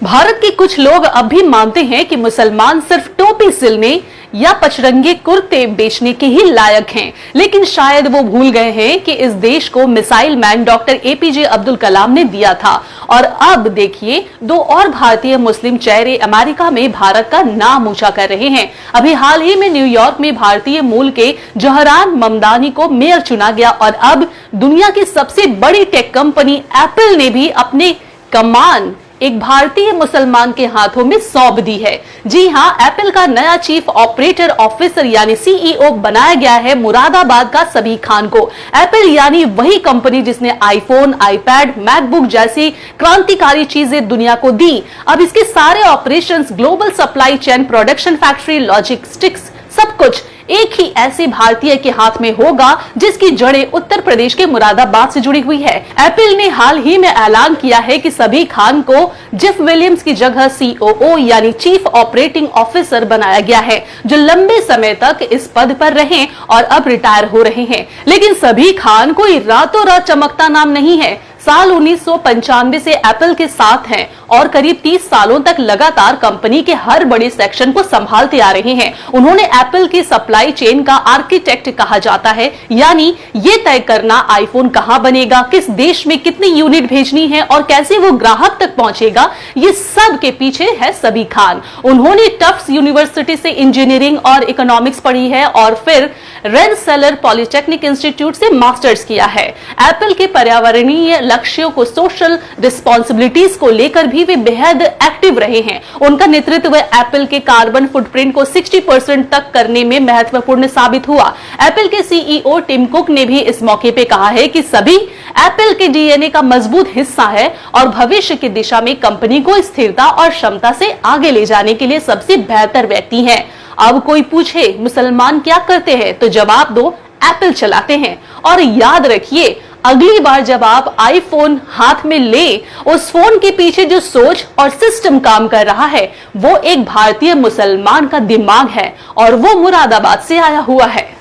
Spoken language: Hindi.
भारत के कुछ लोग अब भी मानते हैं कि मुसलमान सिर्फ टोपी सिलने या पचरंगे कुर्ते बेचने के ही लायक हैं, लेकिन शायद वो भूल गए हैं कि इस देश को missile man doctor APJ Abdul Kalam ने दिया था। और अब देखिए, दो और भारतीय मुस्लिम चेहरे अमेरिका में भारत का नाम ऊंचा कर रहे हैं। अभी हाल ही में न्यूयॉर्क में भारतीय मूल के जहरान ममदानी को मेयर चुना गया और अब दुनिया की सबसे बड़ी टेक कंपनी एप्पल ने भी अपने कमान एक भारतीय मुसलमान के हाथों में सौंप दी है। जी हां, एप्पल का नया चीफ ऑपरेटर ऑफिसर यानी सीईओ बनाया गया है मुरादाबाद का सबीक खान को। एप्पल यानी वही कंपनी जिसने आईफोन, आईपैड, मैकबुक जैसी क्रांतिकारी चीजें दुनिया को दी, अब इसके सारे operations, global supply chain, production factory, logistics, सब कुछ एक ही ऐसे भारतीय के हाथ में होगा जिसकी जड़ें उत्तर प्रदेश के मुरादाबाद से जुड़ी हुई है। एप्पल ने हाल ही में ऐलान किया है कि सबीक खान को जेफ विलियम्स की जगह सीओओ यानी चीफ ऑपरेटिंग ऑफिसर बनाया गया है, जो लंबे समय तक इस पद पर रहे और अब रिटायर हो रहे हैं। लेकिन सबीक खान कोई रातों रात चमकता नाम नहीं है। साल 1995 से एप्पल के साथ हैं और करीब 30 सालों तक लगातार कंपनी के हर बड़े सेक्शन को संभालते आ रहे हैं। उन्होंने एप्पल की सप्लाई चेन का आर्किटेक्ट कहा जाता है, यानी ये तय करना आईफोन कहां बनेगा, किस देश में कितनी यूनिट भेजनी है और कैसे वो ग्राहक तक पहुंचेगा, ये सब के पीछे है सबीक खान। उन्होंने टफ्ट्स यूनिवर्सिटी से इंजीनियरिंग और इकोनॉमिक्स पढ़ी है और फिर रेनसेलर पॉलिटेक्निक इंस्टीट्यूट से मास्टर्स किया है। एप्पल के पर्यावरणीय लक्ष्यों को, सोशल रिस्पॉन्सिबिलिटीज को लेकर भी वे बेहद एक्टिव रहे हैं। उनका नेतृत्व एप्पल के कार्बन फुटप्रिंट को 60% तक करने में महत्वपूर्ण साबित हुआ। एप्पल के सीईओ टिम कुक ने भी इस मौके पे कहा है कि सभी एप्पल के डीएनए का मजबूत हिस्सा है और भविष्य की दिशा में कंपनी को स्थिरता और क्षमता से आगे ले जाने के लिए सबसे बेहतर व्यक्ति हैं। अब कोई पूछे मुसलमान क्या करते हैं, तो जवाब दो, एप्पल चलाते हैं। और याद रखिए, अगली बार जब आप आईफोन हाथ में ले, उस फोन के पीछे जो सोच और सिस्टम काम कर रहा है वो एक भारतीय मुसलमान का दिमाग है और वो मुरादाबाद से आया हुआ है।